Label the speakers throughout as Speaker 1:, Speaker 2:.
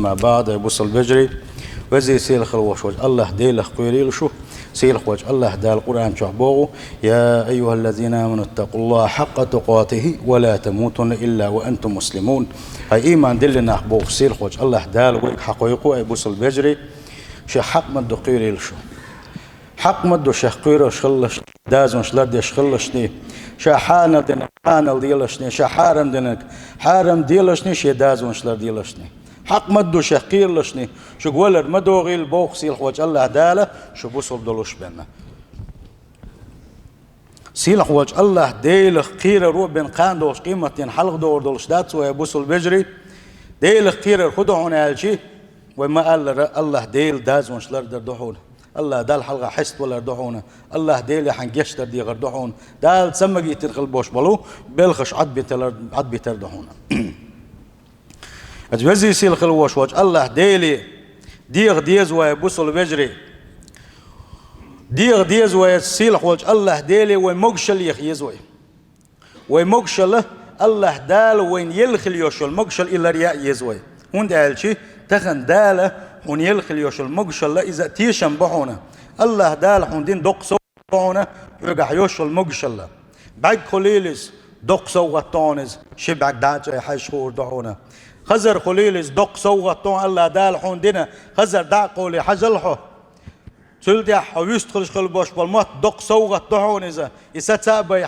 Speaker 1: أما بعد بوصل البجري وزي سيلخ الوشوج الله ديلخ قيريل شو سيلخ وج الله دال القرآن شعبوه يا أيها الذين آمنوا اتقوا الله حق تقاته ولا تموتن إلا وأنتم مسلمون. هاي إيمان دلنا أخبوه سيلخ وج الله دال ويك حقيقه بوصل البجري شي حق مدو قيريل شو حق مدو شيخ قيرو شخلش دازون شلد يشخلشني شحانة دينك حانل ديلشني شحارم دينك حارم ديلشني شي دازون شلد ديلشني حق مدو شيخ قيرلشني شو قولر مدو غيل بوخ سيلخ وج الله داله شو بوصل دلوش بنا سيلخ وج الله ديلخ قير رو بين قان دوش قيمة حلق دور دولش داتس ويبوصل بجري ديلخ قير خدعون الشي وما قال الله ديل دازون شلد دردحون الله دال حلقة حست ولا ردحونه الله ديلي حنجشتر دي غردحون دال تسمى ترخل بوش بلو بلخش عد بيتردحونه أجوزي سيل خلوش وج الله ديلي ديغ ديز ويبوصل بجري ديغ ديز ويسيل وج الله ديلي ومقشل يخيزوي ومقشل الله دال وين يلخل يوشل مقشل إلا رياء يزوي هون دال شي تخن داله هون يلخل يوشل مقشل إذا تيشن بحونه الله دال هون دين دقصو بحونه يرجع يوشل مقشل بعد خليلس دقصو غطانز شبعك داعي حشور دعونه خزر خليلس دقصو غطان الله دال هون دينا خزر داع قولي حجلحه سلدي حويست خلش خلبوش بالمات دقصو غطان إذا يستابي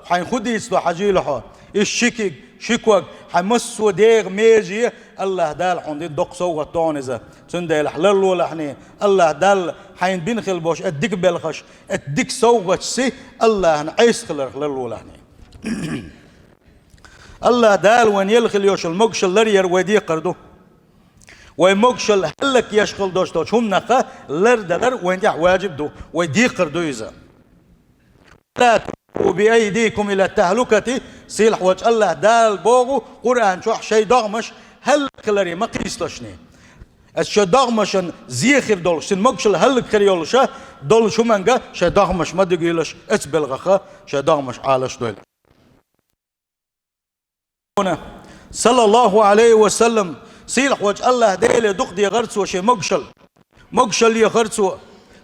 Speaker 1: حنخد يسلو حجيلحه الشكيك شكوك حمسو ديغ ميجي الله دال حندي دقصو غطان إذا سندي الحلال ولا حني الله دال حين بينخل بوش اديك بالخش اديك سوغش سي الله نعيس خلال حلال ولا حني الله دال وين يلخل يوش المقشل لرير ويدي قردو ويمقشل هلك يشغل دوش هم نخا لردلر وين يح واجب دو ويدي قردو إذا لا وبأيديكم إلى التهلكة سيلح وجه الله دال بوغو قرآن شو شيء دغمش هل كلري ما قيستشني الشيء دغمشن زيخر دولش مقشل هل كريولش دول شو منجا شيء دغمش ما دقيلش اسبلغخه شيء دغمش عالش دول صلى الله عليه وسلم سيلح وجه الله ديل دقدي غرسو شيء مقشل يغرسو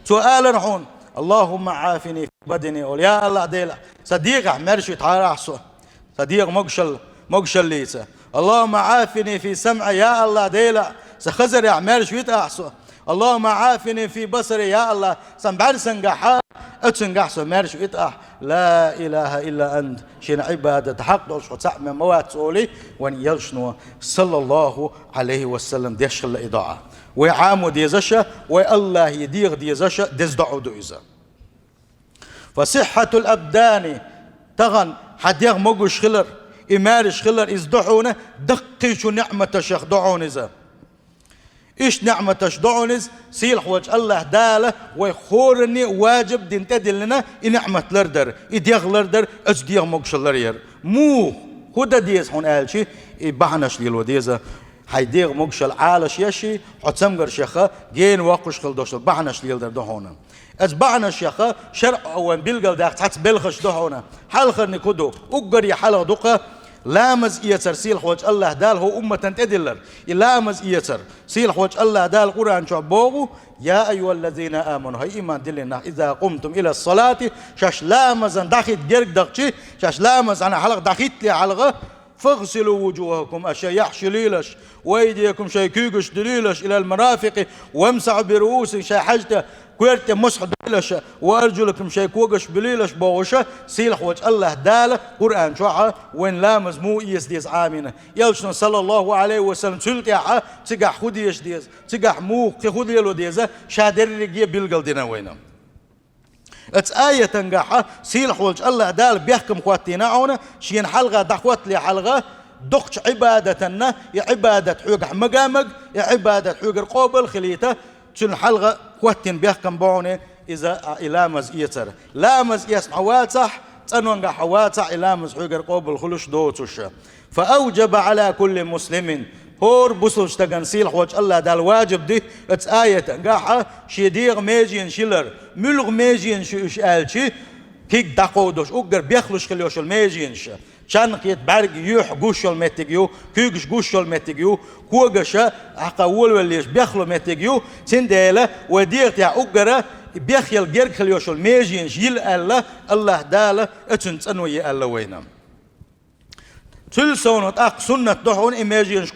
Speaker 1: سؤال رحون اللهم عافني في بدني قول يا الله ديلا صديق عمرش يتعرحسو صديق مقشل ليسا اللهم عافني في سمعي يا الله ديلا سخزر عمرش يتعرحسو اللهم عافني في بصري يا الله سنبعر سنقحا اتسنقحسو مرش يتعح لا إله إلا أنت شين عبادة حق دولش وتعمل موات سولي وان يلشنو صلى الله عليه وسلم ديشخل الإضاعة ويعامو ديزشا والله يديغ ديزشا ديزدعو دويزا فصحة الأبدان تغن حديغ مقوش خلر إمارش خلر إزدعونا دقيشو نعمة شيخ دعونيزا إيش نعمة شدعونيز سيلح وجه الله داله ويخورني واجب دين تدلنا نعمة لردر إديغ لردر أجديغ مقوش لرير مو خدا ديز هون قالشي بحنش ليلو ديزا حيديغ مقشل عالش يشي حتسمغر شيخا جين واقش خلدوش بعنش ليلدر دهونا از بعنش شيخا شرع او بيلقل داخت حتى بلخش دهونا حلخر نكدو اقر يحلق دقه لامز إيتر سيلح وجه الله دال هو أمة تدلر لامز إيتر سيلح وجه الله دال قرآن شعبوه يا أيها الذين آمنوا هاي إيمان دلنا إذا قمتم إلى الصلاة شاش لامز داخت جرق دقشي شاش لامز أنا حلق داخت لي حلقة فاغسلوا وجوهكم أشياء يحشي ليلش ويديكم شيء كيقش دليلش إلى المرافق وامسحوا برؤوس شيء حجته كويرت مسح دليلش وأرجلكم شيء كوقش بليلش بوشة سيلح وجه الله دالة قرآن شوعة وين لامز مو يسديز عامنا يلشنا صلى الله عليه وسلم سلطة تقع خديش ديز تقع مو خدي له ديزة شادر رجيه بيلقل دينا وينم اتس آية تنقحة سيلح وجه الله دال بيحكم خواتينا عونا شين حلقة دخوات لي حلقة دقش عبادتنا يا عبادة حوق مقامق يا عبادة حوق القوبل خليته شن حلقة خواتين بيحكم بعوني إذا إلامز إيتر لامز يسمع واتح تنونقع حواتح إلامز حوق القوبل خلوش دوتوش فأوجب على كل مسلم هور بوصلش تغن سيلح وجه الله دال واجب دي اتس آية قاحة شيديغ ميجين شيلر ملغ ميجين شو إش آلشي كيك داقودوش أقر بيخلوش خليوش الميجين شا شانق يتبارج يوح جوشل متجيو كيجش جوشل متجيو كوجشة عقول وليش بيخلو متجيو سندالة وديرت يا أجرة بيخيل جرك خليوشل ميجين جيل الله دالة اتنت أنوي الله وينام تلسون أتأق سنة دحون إيماجين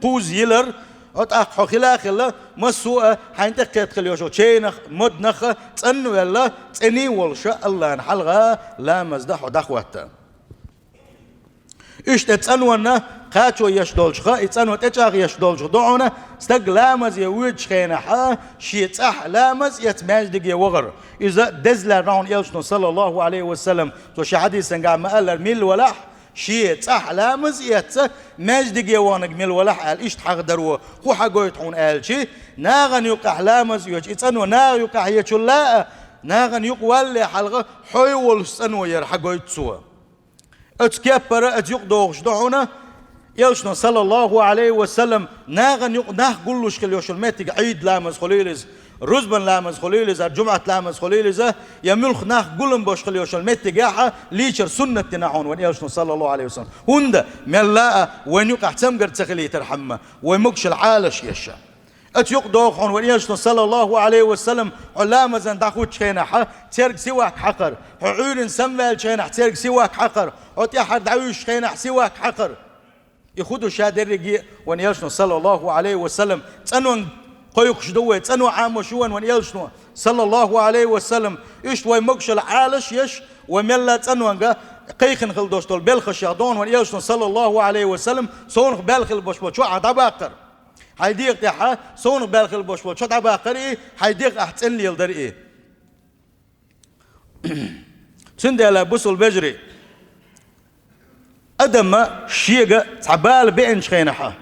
Speaker 1: قوز يلر أتأق حخلا خلا مسوء حينتقد خليوشو تشينخ مدنخ تنو الله تني والشاء الله نحلغا لا مزدح دخوته إيش تتنونا قاتو يشدولش خا يتنو تجاغ يشدولش دعونا استق لامز يوجد خينحا شيتح لامز يتماجدق يوغر إذا دزل راون يلشنو صلى الله عليه وسلم تو شي حديث قام قال ميل ولح شيتح لامز يت ماجدق يوانق ميل ولح قال إيش تحقدروا هو حقو يتحون قال شي ناغن يقح لامز يوج يتنو ناغ يقح يتشلا ناغن يقوالي حلقه حيول سنو ير حقو يتسوى اتكبر اتيقدوغش دعونا يلشنا صلى الله عليه وسلم ناغن ناغ قلوش خليوش الماتق عيد لامز خليلز رزبن لامز خليلز الجمعة لامز خليلز يملخ ناغ قلن بوش خليوش الماتق ياحا ليشر سنة تنعون وان يلشنا صلى الله عليه وسلم هند ملاء وين يقع تمقر تخلي ترحمه ويمكش العالش يشا اتيقدوغ وان يلشنا صلى الله عليه وسلم علامة زن داخوت شينحا تيرك سواك حقر عيون سمال شينح تيرك سواك حقر أتي أحد دعوش خينا سواك حقر يخدو شادر رجي وان يلشنو صلى الله عليه وسلم تنون قيقش دوه تنو عام وشوان وان يلشنو صلى الله عليه وسلم إيش توي مقش العالش يش وملا تنون قيخن خلدوش تول بلخش يعدون وان يلشنو صلى الله عليه وسلم صونخ بالخل بوش بوش عدا باقر حيديق تحا صونخ بالخل بوش بوش عدا باقر إيه حيديق أحسن لي يلدر إيه سندلا بوسل بجري أدم شيء تعبال بين شخينها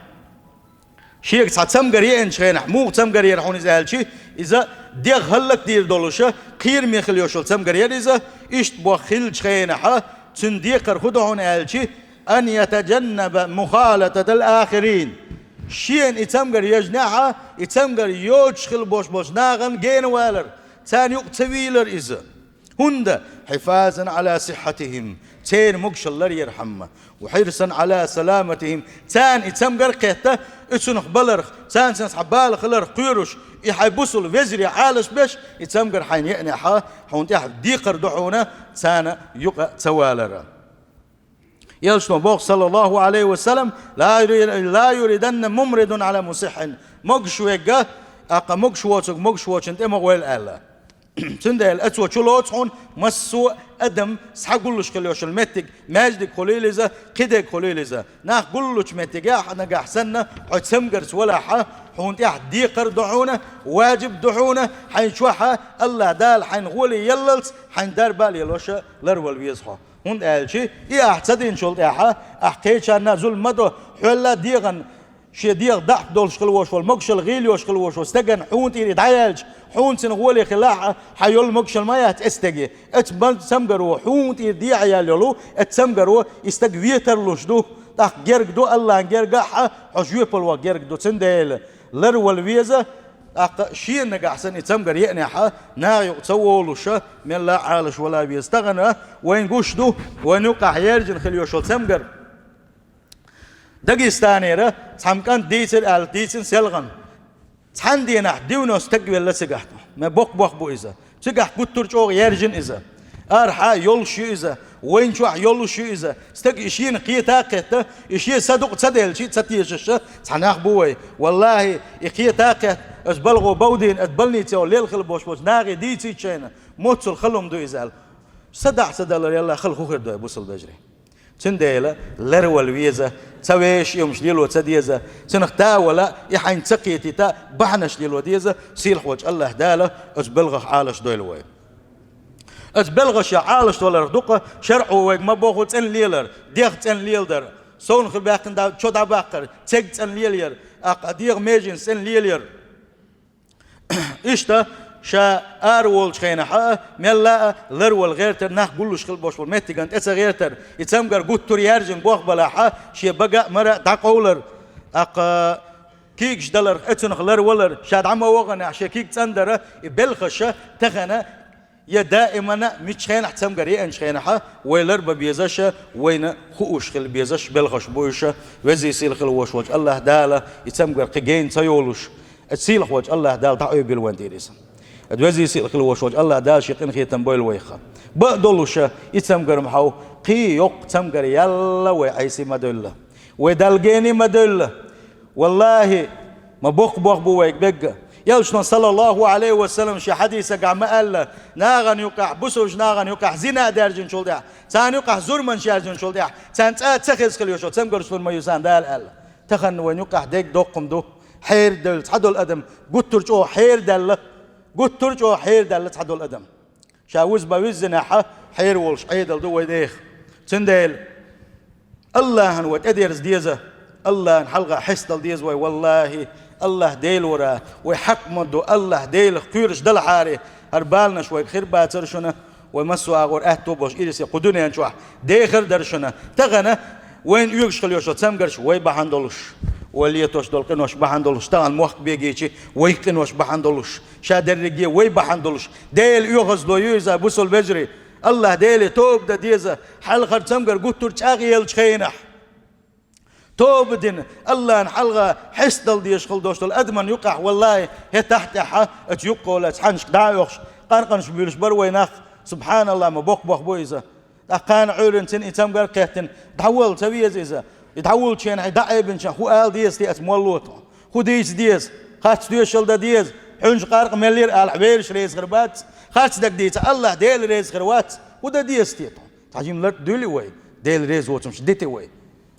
Speaker 1: شيء تعتمر ين شخينه مو تعتمر يرحون إذا شيء إذا دير هلك دير دولشة خير من خليوش تعتمر إذا إيش بخيل شخينها تنديقر خدهون هالشيء أن يتجنب مخالطة الآخرين شيء يتمر يجنحها يتمر يوجخل بوش ناغن جين والر ثاني يقتويلر إذا هند حفاظا على صحتهم تين مقشل يرحمه وحرصا على سلامتهم تان يتمقر قيته اتسنخ بلرخ تان سنس حبال خلر قيرش يحبسل وزري عالش بش يتمقر حين يأنحا حون تحت ديقر دعونا تان يقع توالر يلشنو بوغ صلى الله عليه وسلم لا يريدن ممرض على مصح مقشويقه أقا مقشواتك مقشواتك انت مغويل ألا تندل أتوا شلوتون مسوا أدم سحقولش خليوش المتج ماجد خليلزة كده خليلزة ناخ قولش متج إحنا جحسنا عتسمجرس ولا ح حون تحت ديقر دعونا واجب دعونا حين شوحة الله دال حين غولي يللس حين دار بالي لوشة لرول بيصحى هون قال شيء إيه أحسدين شلت إحا أحكيش أن زول مدو حلا ديغن شي ديغ ضحك دولش خلوش والمقشل غيليوش خلوش واستجن حون تيري دعيالج حون سنغولي خلاحة حيول مقشل مايات استجي اتبل سمجرو حون تيري دي عياليولو اتسمجرو استجويتر لوشدو تاك جرق دو الله جرقها حجويبل وجرق دو تندل لرول ويزا شيء نجح أحسن يتسمجر يأنحها نايو تسولوشه من لا عالش ولا بيستغنى وين قشدو وين يقع يرجن خليوش تسمجر داغستانيرا تامكان ديتر ال ديتن سلغن تاندينا ديونو استقبل لسقحت ما بوق بو إذا سقح كتر جو يرجن إذا أرحا يول شو إذا وين شو يول شو إذا استق إشين قيتا قيتا إشي صدق تصدل شيء تتيجش تناخ بوي والله إقيتا قيت أسبلغو بودين أتبلني تيو ليل خل بوش ناغي ديتي تشينا موتل خلهم دو إزال صدل يلا خل خوخر دو بوصل بجري تنديلا لرول ويزا تسويش يومش ليلو تديزا سنختا ولا يحين تقيتي تا بحنش ليلو ديزا سيلح وجه الله داله أتبلغ عالش دويلوي أتبلغش عالش ولا رخدقة شرعو ويق ما بوخو تن ليلر ديغ تن ليلدر سون خل باقن دا شو دا باقر تيج تن ليلير أقديغ ميجن سن ليلير إشتا شا أرول شخينها ملا لرول غيرتر نح قلوش خل بوش والمتجان إتس غيرتر يتسمجر قطر يرجن بوخ بلاحة شيء بقى مرة دقولر كيكش دلر إتسن خلر ولر شاد عم وغنا عشان كيك تندر بلخشة تغنى يا دائما متشين حتم قريئا شينها ويلرب بيزش وين خوش خل بيزش بلغش بوش وزي سيل خل وش وج الله داله يتم قرقين تيولش تسيل وج الله دال تعوي بالونديريس وزي سيل خل وش وج الله دال شيقين خيتم بويل ويخا بقدلش يتم قرمحو قي يق تم قري يلا وعيسي مدله ودلجيني مدله والله ما بوق بويك بقى يلشنا صلى الله عليه وسلم شي حديثة قام قال ناغن يقع بسوج ناغن يقع زنا درجن شول ده تان يقع زرمن شارجن شول ده تان تخز خليو شو تم قرشون ما يسان دال تخن وين يقع ديك دوقم دو حير دل تحدو الأدم قلت ترجو حير دل قلت ترجو حير دل تحدو الأدم شاوز بوز ناحة حير ولش عيدل دو ويديخ تندل الله هنوت أديرز ديزه الله نحلقة حسدل ديز وي والله الله ديل ورا ويحق مدو الله ديل قيرش دل حاري هربالنا شوي خير باترشنا ومسوا غور اهتوبوش إيرسي قدوني انشوح ديخر درشنا تغنى وين يوغش خليوشو تسمقرش وي بحندلوش وليتوش دولقنوش بحندلوش تغن موحق بيجيشي ويقنوش بحندلوش شادر رجي وي بحندلوش ديل يوغز دو يوزا بوسل بجري الله ديل توب دا ديزا حلقر تسمقر قطر تشاغي يلشخينح توب دين الله نحلغة حسدل ديش خل دوشتل أدمن يقع والله هي تحتها اتيقول اتحنش دايوخش قانقنش بيلش برويناخ سبحان الله ما بوخ بويزة قان عورن تن اتم قرقيتن تحول تبيز إذا يتحول شين دعيبن شان خو آل ديز تي اتمولوت خو ديز ديز خاتش ديوشل دا ديز حنش قارق ملير آل حبيرش ريز غربات خاتش دك ديت الله ديل ريز غروات ودا ديز تيتو تحجيم لت دولي وي ديل ريز وتمش ديتي وي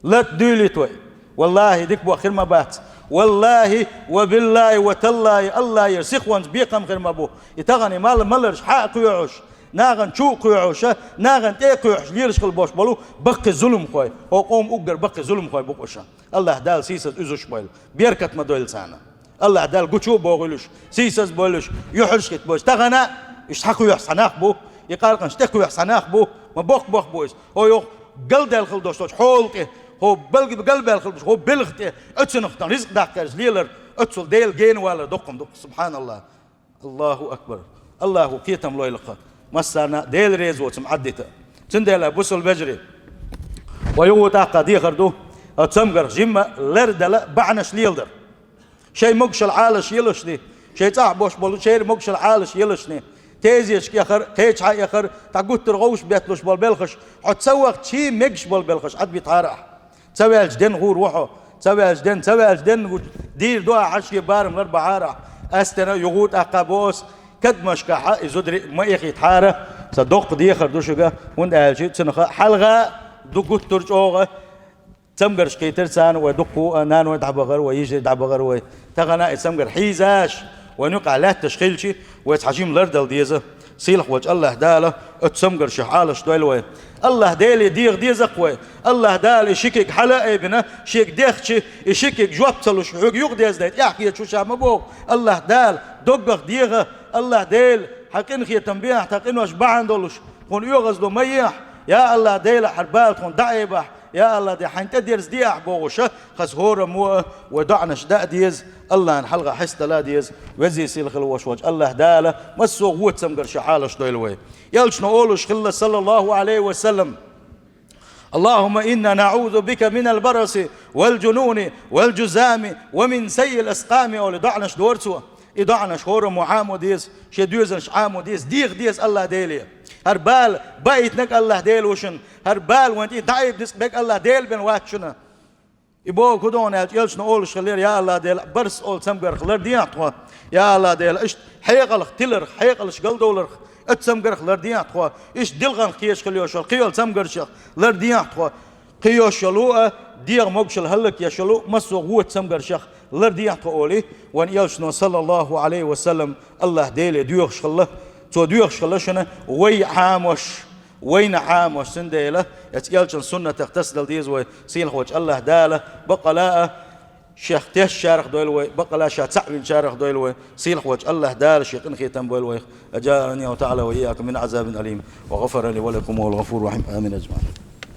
Speaker 1: لا تدولي توي والله ديك بو خير ما بات والله وبالله وتالله الله يرسخ وانت بيقم خير ما بو يتغني مالرش حق يعوش ناغن شو يعوش ناغن تيك يعوش ليرش خل بوش بلو بقي ظلم خوي هو قوم اقدر بقي ظلم خوي بقوشا الله دال سيسس ازوش بويل بيركت ما دول سانا الله دال قشو بوغلوش سيسس بولش يحرش كت بوش تغنى يشتحقوا يحسناق بو يقارقن اشتحقوا يحسناق بو ما بوق بويس هو يوخ قل دال خل دوشتوش حولك هو بلغ بقلب الخلبش هو بلغت اتسنختن رزق داكرز ليلر اتسل ديل جين ولا دقم سبحان الله الله اكبر الله كيتم لويلقه مسانا ديل ريز وتم عدته تندل بوسل بجري ويوتا قدي خردو اتسمغر جيما لردل بعنش ليلدر شيء مقشل عالش يلشني شيء تعبوش بول شيء مقشل عالش يلشني تيزيش يخر تيج حي يخر تقوت ترغوش بيتلوش بالبلخش حتسوق شي مقش بالبلخش عد بيتعرح تسوي الجدن غور وحو تسوي الجدن دير دوا عشي بارم غير بعارة استنا يغوت اقابوس كد مشكحة يزود ما يخي تحارة صدق دي خردوشة وند الجي تسنخ حلقة دقوت ترجوغة تمقرش كيتر سان ودقو نان ودعبغر ويجي دعبغر وتغنى يسمقر حيزاش ونقع لا تشخيلشي ويتحجيم لردل ديزه سيلح وجه الله داله اتسمقر شحالش دويلوي الله دالي ديزه قوي الله دالي شيكك حلا ابنه شيك ديخشي يشيكك جوابتلو شحوق يقديز دايت يحكي شو شام ابوك الله دال دقق ديغه الله ديل حقين خي تنبيه حقين واش بعندولش كون يغزلو ميح يا الله ديل حربال كون دعيبه يا الله دي حين تديرز دي أحبوغشة خس هورا مو ودعنا شداء ديز الله نحلقة حس لا ديز وزي سيلخ الوشوج الله داله مسو غوت سمقر شحالش دويلوي يلش نقولش خلا صلى الله عليه وسلم اللهم إنا نعوذ بك من البرص والجنون والجزام ومن سيء الأسقام أو دعنش دورتوا إدعنش هورا معامو ديز شدوزنش عامو ديز ديز الله ديليه هربال بايتنك الله ديل وشن هربال وانت دايب ديس بك الله ديل بن واتشنا يبو كدون يلش نقول شلير يا الله ديل برس اول سمغر خلر دياتوا يا الله ديل اش حيقلخ تلر حيقلش قل دولر اتسمغر خلر دياتوا ايش دلغن قيش خليوش قيل سمغر شخ لر دياتوا قيوش شلوه ديغ موكشل هلك يا شلو مسو غوت سمغر شخ لر دياتوا اولي وان يلش صلى الله عليه وسلم الله ديل ديوخ شخله تو ديوخ شخلشنا وي عاموش وين عاموش سنديله يتقالش سنة تغتسل ديز وسيل خوش الله داله بقلاء شيخ تيش شارخ دويلوي بقلاء شيخ تعبين شارخ دويلوي سيل خوش الله داله شيخ انخي تنبويلوي أجارني وتعالى وإياكم من عذاب أليم وغفر لي ولكم والغفور رحيم آمين أجمعين.